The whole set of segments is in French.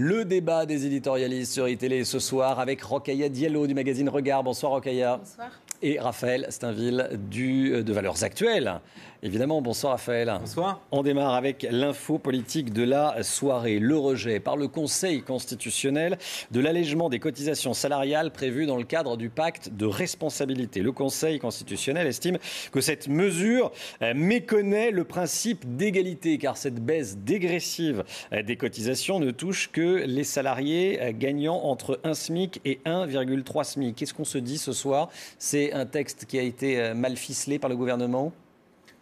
Le débat des éditorialistes sur iTélé ce soir avec Rokhaya Diallo du magazine Regard. Bonsoir Rokhaya. Bonsoir. Et Raphaël Steinville de Valeurs Actuelles. Évidemment, bonsoir Raphaël. Bonsoir. On démarre avec l'info politique de la soirée. Le rejet par le Conseil constitutionnel de l'allègement des cotisations salariales prévues dans le cadre du pacte de responsabilité. Le Conseil constitutionnel estime que cette mesure méconnaît le principe d'égalité car cette baisse dégressive des cotisations ne touche que les salariés gagnant entre 1 SMIC et 1,3 SMIC. Qu'est-ce qu'on se dit ce soir ? C'est un texte qui a été mal ficelé par le gouvernement ?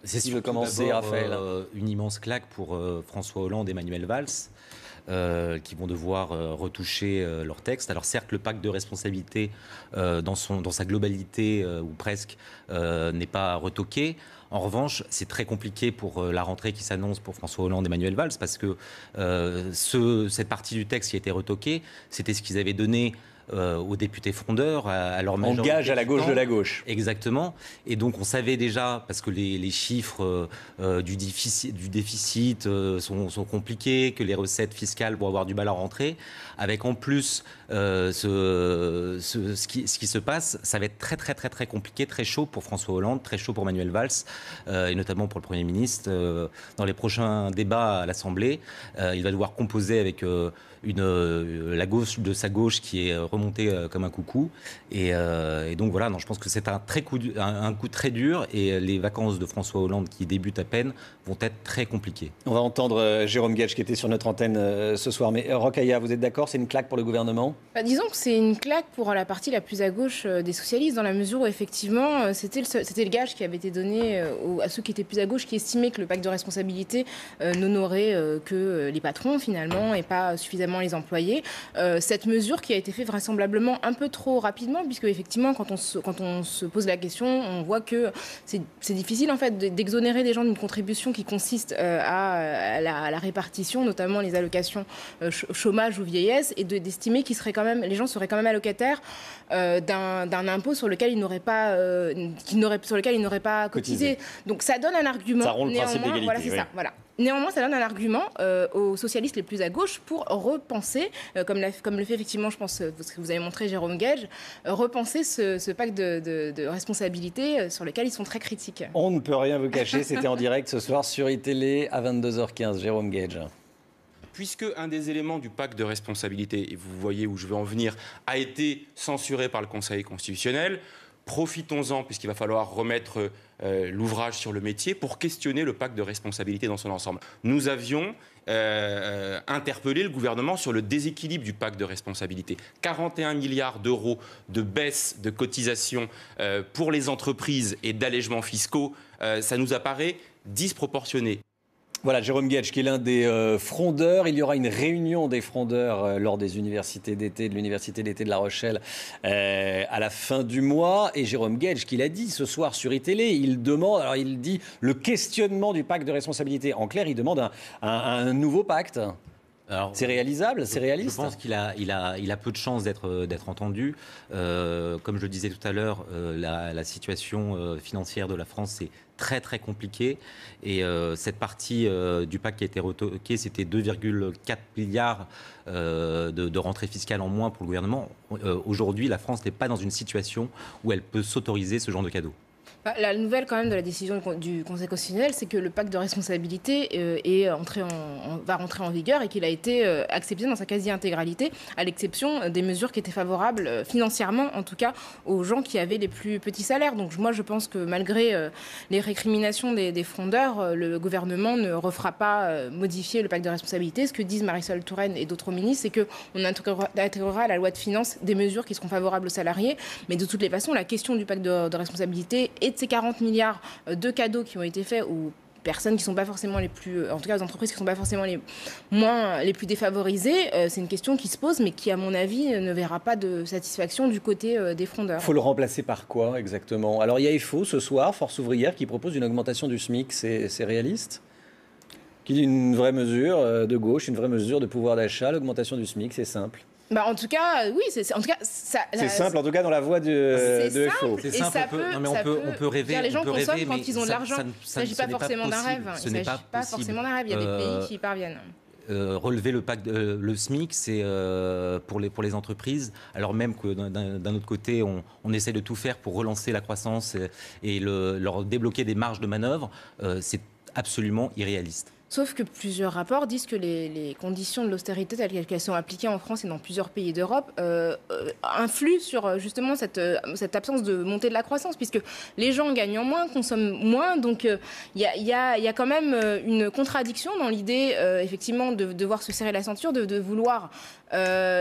C'est veut commencer, Raphaël. Une immense claque pour François Hollande et Manuel Valls, qui vont devoir retoucher leur texte. Alors certes, le pacte de responsabilité, dans sa globalité, ou presque, n'est pas retoqué. En revanche, c'est très compliqué pour la rentrée qui s'annonce pour François Hollande et Manuel Valls, parce que cette partie du texte qui a été retoquée, c'était ce qu'ils avaient donné aux députés frondeurs, à leur majorité. En gage à la gauche de la gauche. Exactement. Et donc on savait déjà, parce que les chiffres du déficit sont compliqués, que les recettes fiscales vont avoir du mal à rentrer, avec en plus ce qui se passe, ça va être très très très très compliqué, très chaud pour François Hollande, très chaud pour Manuel Valls, et notamment pour le Premier ministre. Dans les prochains débats à l'Assemblée, il va devoir composer avec la gauche de sa gauche qui est remontée comme un coucou. Et donc voilà, je pense que c'est un coup très dur et les vacances de François Hollande qui débutent à peine vont être très compliquées. On va entendre Jérôme Guedj qui était sur notre antenne ce soir. Mais Rokhaya, vous êtes d'accord, c'est une claque pour le gouvernement ? Disons que c'est une claque pour la partie la plus à gauche des socialistes, dans la mesure où effectivement c'était le gage qui avait été donné à ceux qui étaient plus à gauche, qui estimaient que le pacte de responsabilité n'honorait que les patrons finalement et pas suffisamment les employés. Cette mesure qui a été faite vraisemblablement un peu trop rapidement, puisque effectivement quand on se pose la question, on voit que c'est difficile en fait d'exonérer des gens d'une contribution qui consiste à la répartition, notamment les allocations chômage ou vieillesse, et d'estimer les gens seraient quand même allocataires d'un impôt sur lequel ils n'auraient pas cotisé. Donc ça donne un argument. Ça rompt le principe d'égalité. Voilà, c'est ça. Voilà. Néanmoins, ça donne un argument aux socialistes les plus à gauche pour repenser, comme le fait effectivement, je pense, ce que vous avez montré, Jérôme Guedj, repenser ce pacte de responsabilité sur lequel ils sont très critiques. On ne peut rien vous cacher, c'était en direct ce soir sur iTélé à 22h15. Jérôme Guedj. Puisque un des éléments du pacte de responsabilité, et vous voyez où je veux en venir, a été censuré par le Conseil constitutionnel, profitons-en, puisqu'il va falloir remettre l'ouvrage sur le métier pour questionner le pacte de responsabilité dans son ensemble. Nous avions interpellé le gouvernement sur le déséquilibre du pacte de responsabilité. 41 milliards d'euros de baisse de cotisations pour les entreprises et d'allègements fiscaux, ça nous apparaît disproportionné. Voilà, Jérôme Guedj, qui est l'un des frondeurs. Il y aura une réunion des frondeurs lors des universités d'été, de l'université d'été de La Rochelle à la fin du mois. Et Jérôme Guedj, qui l'a dit ce soir sur iTélé, il dit le questionnement du pacte de responsabilité. En clair, il demande un nouveau pacte. Alors, c'est réalisable, c'est réaliste. Je pense qu'il a peu de chances d'être entendu. Comme je le disais tout à l'heure, la situation financière de la France, c'est très très compliqué. Et cette partie du pacte qui a été retoquée, c'était 2,4 milliards de rentrées fiscales en moins pour le gouvernement. Aujourd'hui, la France n'est pas dans une situation où elle peut s'autoriser ce genre de cadeau. La nouvelle quand même de la décision du Conseil constitutionnel, c'est que le pacte de responsabilité va rentrer en vigueur et qu'il a été accepté dans sa quasi-intégralité, à l'exception des mesures qui étaient favorables financièrement, en tout cas, aux gens qui avaient les plus petits salaires. Donc moi, je pense que malgré les récriminations des frondeurs, le gouvernement ne refera pas modifier le pacte de responsabilité. Ce que disent Marisol Touraine et d'autres ministres, c'est qu'on intégrera à la loi de finances des mesures qui seront favorables aux salariés. Mais de toutes les façons, la question du pacte de responsabilité et de ces 40 milliards de cadeaux qui ont été faits aux personnes qui ne sont pas forcément les plus, en tout cas aux entreprises qui ne sont pas forcément les plus défavorisées, c'est une question qui se pose, mais qui, à mon avis, ne verra pas de satisfaction du côté des frondeurs. Il faut le remplacer par quoi exactement ? Alors il y a FO ce soir, Force ouvrière, qui propose une augmentation du SMIC, c'est réaliste ? Qui dit une vraie mesure de gauche, une vraie mesure de pouvoir d'achat, l'augmentation du SMIC, c'est simple. En tout cas, oui, c'est simple, en tout cas, dans la voie de FO. C'est simple, on peut rêver. Les gens consomment quand ils ont de ça, l'argent. Il ne s'agit pas forcément d'un rêve. Il ne s'agit pas forcément d'un rêve. Il y a des pays qui y parviennent. relever le SMIC, c'est pour les entreprises, alors même que d'un autre côté, on essaie de tout faire pour relancer la croissance et leur débloquer des marges de manœuvre, c'est absolument irréaliste. Sauf que plusieurs rapports disent que les conditions de l'austérité telles qu'elles sont appliquées en France et dans plusieurs pays d'Europe influent sur justement cette absence de montée de la croissance, puisque les gens gagnant moins, consomment moins. Donc il y a quand même une contradiction dans l'idée effectivement de devoir se serrer la ceinture, de vouloir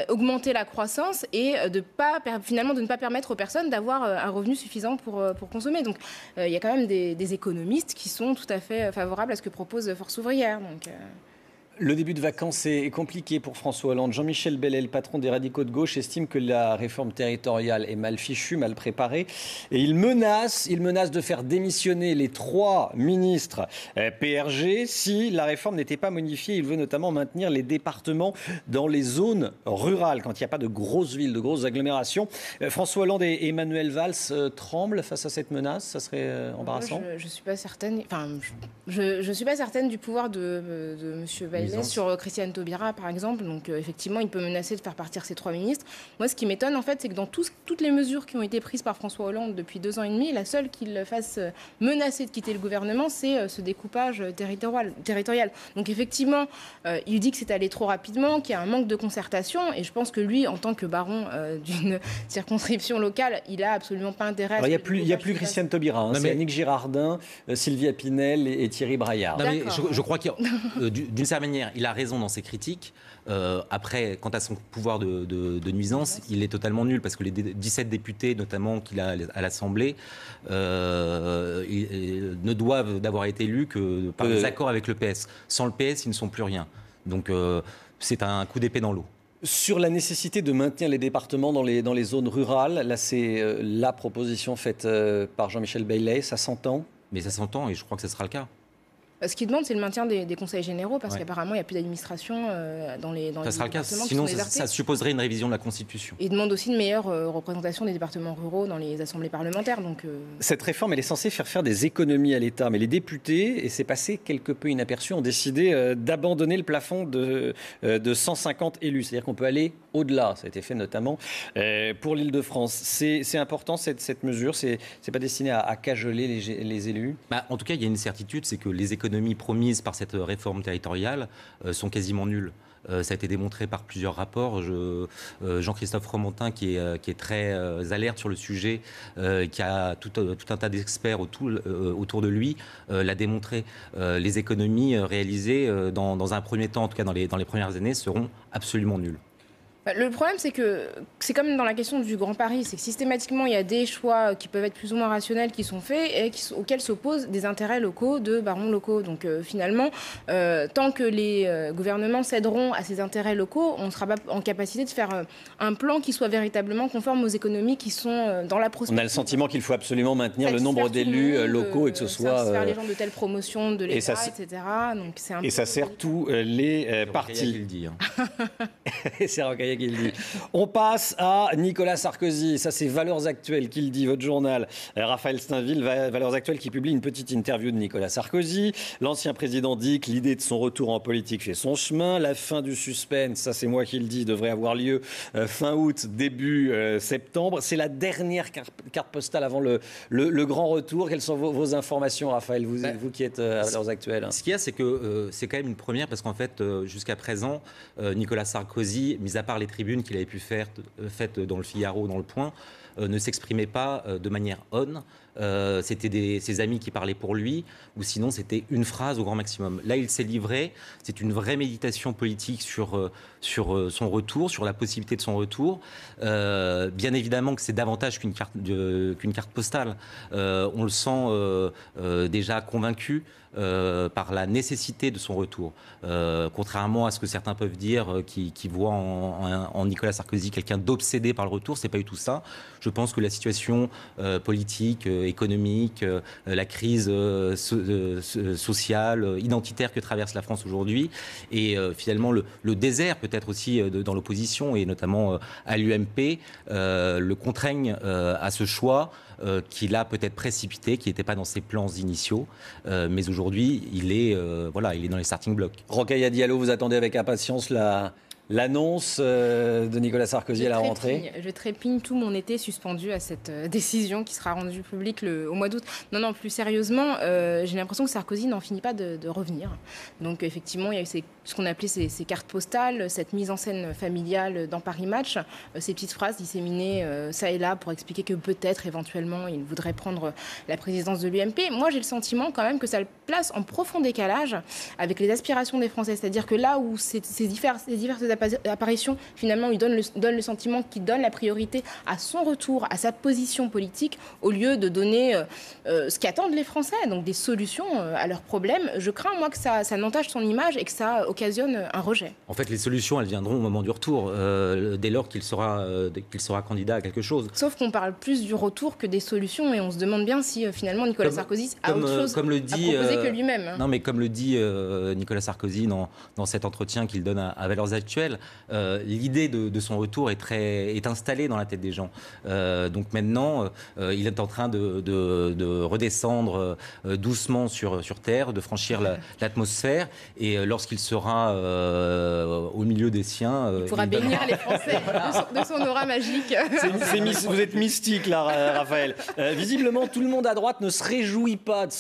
augmenter la croissance et finalement de ne pas permettre aux personnes d'avoir un revenu suffisant pour consommer. Donc il y a quand même des économistes qui sont tout à fait favorables à ce que propose Force ouvrière. Donc, Le début de vacances est compliqué pour François Hollande. Jean-Michel Bellay, le patron des radicaux de gauche, estime que la réforme territoriale est mal fichue, mal préparée. Et il menace de faire démissionner les 3 ministres PRG si la réforme n'était pas modifiée. Il veut notamment maintenir les départements dans les zones rurales, quand il n'y a pas de grosses villes, de grosses agglomérations. François Hollande et Manuel Valls tremblent face à cette menace. Ça serait embarrassant. Je ne suis pas certaine. Enfin, je suis pas certaine du pouvoir de M. Bellay sur Christiane Taubira, par exemple. Donc, effectivement, il peut menacer de faire partir ses 3 ministres. Moi, ce qui m'étonne, en fait, c'est que dans toutes les mesures qui ont été prises par François Hollande depuis 2 ans et demi, la seule qu'il fasse menacer de quitter le gouvernement, c'est ce découpage territorial. Donc, effectivement, il dit que c'est allé trop rapidement, qu'il y a un manque de concertation. Et je pense que lui, en tant que baron d'une circonscription locale, il n'a absolument pas intérêt à... Alors, il n'y a plus Christiane Taubira. Hein, c'est Annick Girardin, Sylvia Pinel et Thierry Braillard. Non, mais je crois qu'il d'une certaine manière, il a raison dans ses critiques. Après, quant à son pouvoir de nuisance, il est totalement nul parce que les 17 députés, notamment qu'il a à l'Assemblée, ne doivent d'avoir été élus que par des accords avec le PS. Sans le PS, ils ne sont plus rien. Donc, c'est un coup d'épée dans l'eau. Sur la nécessité de maintenir les départements dans les zones rurales, là, c'est la proposition faite par Jean-Michel Bellay. Ça s'entend ? Mais ça s'entend et je crois que ce sera le cas. Ce qu'il demande, c'est le maintien des conseils généraux, parce qu'apparemment, il n'y a plus d'administration dans les ça sera le cas, sinon ça supposerait une révision de la Constitution. Et il demande aussi une meilleure représentation des départements ruraux dans les assemblées parlementaires. Donc, Cette réforme, elle est censée faire des économies à l'État, mais les députés, et c'est passé quelque peu inaperçu, ont décidé d'abandonner le plafond de 150 élus. C'est-à-dire qu'on peut aller au-delà. Ça a été fait notamment pour l'Île-de-France. C'est important, cette mesure. C'est pas destiné à cajoler les élus. En tout cas, il y a une certitude, c'est que les économies promises par cette réforme territoriale sont quasiment nulles. Ça a été démontré par plusieurs rapports. Jean-Christophe Fromentin, qui est très alerte sur le sujet, qui a tout un tas d'experts autour de lui, l'a démontré. Les économies réalisées dans un premier temps, en tout cas dans les premières années, seront absolument nulles. Le problème, c'est que c'est comme dans la question du Grand Paris, c'est que systématiquement, il y a des choix qui peuvent être plus ou moins rationnels qui sont faits et auxquels s'opposent des intérêts locaux de barons locaux. Donc finalement, tant que les gouvernements céderont à ces intérêts locaux, on ne sera pas en capacité de faire un plan qui soit véritablement conforme aux économies qui sont dans la prospective. On a le sentiment qu'il faut absolument maintenir le nombre d'élus locaux et que ce soit... faire les gens de telle promotion de l'État, etc. Donc, et ça sert tous les partis. C'est Rocaille qu'il dit. On passe à Nicolas Sarkozy. Ça, c'est Valeurs Actuelles qu'il dit, votre journal. Raphaël Steinville, Valeurs Actuelles, qui publie une petite interview de Nicolas Sarkozy. L'ancien président dit que l'idée de son retour en politique fait son chemin. La fin du suspense, ça c'est moi qui le dis, devrait avoir lieu fin août, début septembre. C'est la dernière carte postale avant le grand retour. Quelles sont vos informations, Raphaël, vous qui êtes à Valeurs Actuelles? Ce qu'il y a, c'est que c'est quand même une première, parce qu'en fait, jusqu'à présent, Nicolas Sarkozy, mis à part les tribunes qu'il avait pu faire faites dans le Figaro, dans le Point, ne s'exprimait pas de manière c'était ses amis qui parlaient pour lui, ou sinon c'était une phrase au grand maximum. Là, il s'est livré, c'est une vraie méditation politique sur son retour, sur la possibilité de son retour. Bien évidemment que c'est davantage qu'une carte postale. On le sent déjà convaincu par la nécessité de son retour. Contrairement à ce que certains peuvent dire, qui voient en Nicolas Sarkozy quelqu'un d'obsédé par le retour, c'est pas du tout ça. Je Je pense que la situation politique, économique, la crise sociale, identitaire que traverse la France aujourd'hui, et finalement le désert peut-être aussi dans l'opposition, et notamment à l'UMP, le contraignent à ce choix qu'il a peut-être précipité, qui n'était pas dans ses plans initiaux, mais aujourd'hui il est dans les starting blocks. Rokhaya Diallo, vous attendez avec impatience l'annonce de Nicolas Sarkozy à la rentrée? Je trépigne, tout mon été suspendu à cette décision qui sera rendue publique au mois d'août. Non, plus sérieusement, j'ai l'impression que Sarkozy n'en finit pas de revenir. Donc effectivement, il y a eu ce qu'on appelait ces cartes postales, cette mise en scène familiale dans Paris Match, ces petites phrases disséminées ça et là pour expliquer que peut-être, éventuellement, il voudrait prendre la présidence de l'UMP. Moi, j'ai le sentiment quand même que ça le place en profond décalage avec les aspirations des Français. C'est-à-dire que là où ces diverses apparition, finalement, il donne le sentiment qu'il donne la priorité à son retour, à sa position politique, au lieu de donner ce qu'attendent les Français, donc des solutions à leurs problèmes. Je crains, moi, que ça n'entache son image et que ça occasionne un rejet. En fait, les solutions, elles viendront au moment du retour, dès lors qu'il sera candidat à quelque chose. Sauf qu'on parle plus du retour que des solutions, et on se demande bien si, finalement, Nicolas Sarkozy a autre chose à proposer que lui-même. Non, mais comme le dit Nicolas Sarkozy dans cet entretien qu'il donne à Valeurs Actuelles, l'idée de son retour est installée dans la tête des gens. Donc maintenant, il est en train de redescendre doucement sur Terre, de franchir l'atmosphère, et lorsqu'il sera au milieu des siens... il pourra bénir les Français de son aura magique. Vous êtes mystique là, Raphaël. Visiblement, tout le monde à droite ne se réjouit pas de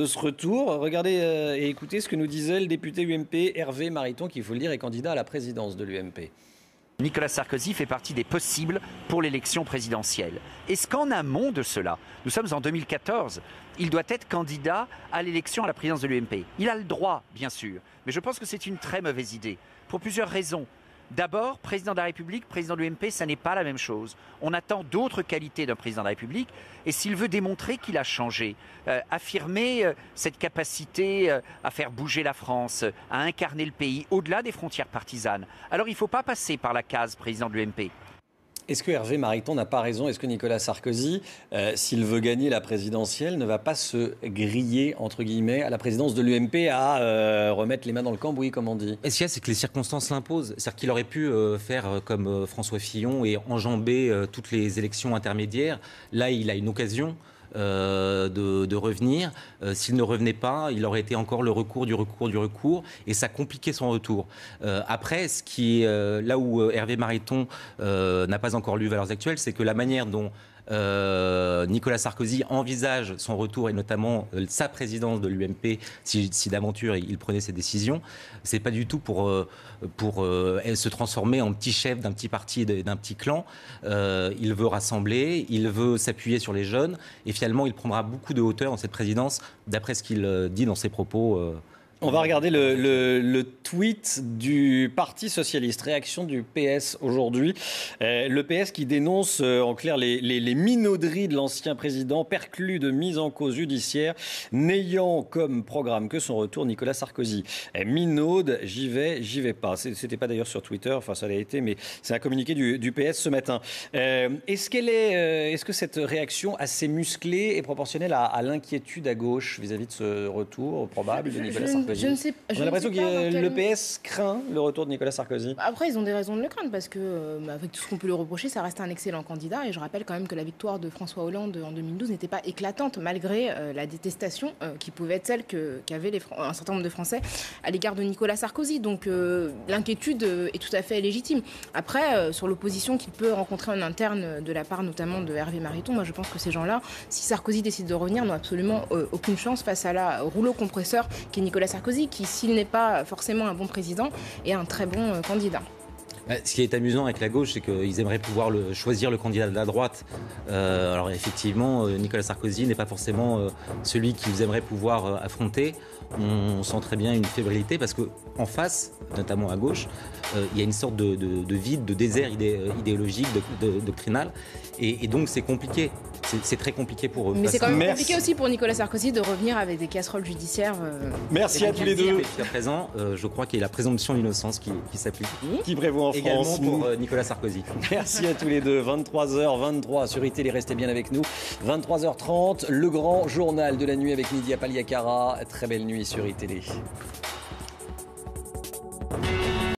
ce retour. Regardez et écoutez ce que nous disait le député UMP Hervé Mariton, qui, il faut le dire, est candidat à la présidence de l'UMP. Nicolas Sarkozy fait partie des possibles pour l'élection présidentielle. Est-ce qu'en amont de cela, nous sommes en 2014, il doit être candidat à l'élection à la présidence de l'UMP? Il a le droit, bien sûr, mais je pense que c'est une très mauvaise idée, pour plusieurs raisons. D'abord, président de la République, président de l'UMP, ça n'est pas la même chose. On attend d'autres qualités d'un président de la République, et s'il veut démontrer qu'il a changé, affirmer cette capacité à faire bouger la France, à incarner le pays au-delà des frontières partisanes, alors il ne faut pas passer par la case président de l'UMP. Est-ce que Hervé Mariton n'a pas raison? Est-ce que Nicolas Sarkozy, s'il veut gagner la présidentielle, ne va pas se griller, entre guillemets, à la présidence de l'UMP à remettre les mains dans le cambouis, comme on dit? Et ce qu'il y a, c'est que les circonstances l'imposent. C'est-à-dire qu'il aurait pu faire comme François Fillon et enjamber toutes les élections intermédiaires. Là, il a une occasion de revenir. S'il ne revenait pas, il aurait été encore le recours, et ça compliquait son retour. Après, ce qui est là où Hervé Mariton n'a pas encore lu Valeurs Actuelles, c'est que la manière dont Nicolas Sarkozy envisage son retour, et notamment sa présidence de l'UMP, si d'aventure il prenait ses décisions, c'est pas du tout pour se transformer en petit chef d'un petit parti, d'un petit clan. Il veut rassembler, il veut s'appuyer sur les jeunes, et finalement il prendra beaucoup de hauteur dans cette présidence, d'après ce qu'il dit dans ses propos. On va regarder le tweet du Parti Socialiste. Réaction du PS aujourd'hui. Le PS qui dénonce en clair les minauderies de l'ancien président, perclus de mise en cause judiciaire, n'ayant comme programme que son retour Nicolas Sarkozy. Minaude, j'y vais pas. C'était pas d'ailleurs sur Twitter, enfin ça l'a été, mais c'est un communiqué du PS ce matin. Est-ce que cette réaction assez musclée est proportionnelle à l'inquiétude à gauche vis-à-vis de ce retour probable de Nicolas Sarkozy? Je ne sais pas. On a l'impression que le PS craint le retour de Nicolas Sarkozy. Après, ils ont des raisons de le craindre parce que, avec tout ce qu'on peut lui reprocher, ça reste un excellent candidat. Et je rappelle quand même que la victoire de François Hollande en 2012 n'était pas éclatante, malgré la détestation qui pouvait être celle qu'avaient un certain nombre de Français à l'égard de Nicolas Sarkozy. Donc l'inquiétude est tout à fait légitime. Après, sur l'opposition qu'il peut rencontrer en interne de la part notamment de Hervé Mariton, moi je pense que ces gens-là, si Sarkozy décide de revenir, n'ont absolument aucune chance face à la rouleau compresseur qui est Nicolas Sarkozy, qui, s'il n'est pas forcément un bon président, est un très bon candidat. Ce qui est amusant avec la gauche, c'est qu'ils aimeraient pouvoir choisir le candidat de la droite. Alors effectivement, Nicolas Sarkozy n'est pas forcément celui qu'ils aimeraient pouvoir affronter. On sent très bien une fébrilité parce qu'en face, notamment à gauche, il y a une sorte de vide, de désert idéologique, doctrinal. Et donc c'est compliqué. C'est très compliqué pour eux. Mais c'est quand même compliqué aussi pour Nicolas Sarkozy de revenir avec des casseroles judiciaires. Merci à tous les deux. Jusqu'à présent, je crois qu'il y a la présomption d'innocence qui s'applique. Qui prévaut en également France. pour Nicolas Sarkozy. Merci à tous les deux. 23h23 sur iTélé, restez bien avec nous. 23h30, le grand journal de la nuit avec Nidia Paliakara. Très belle nuit sur iTélé.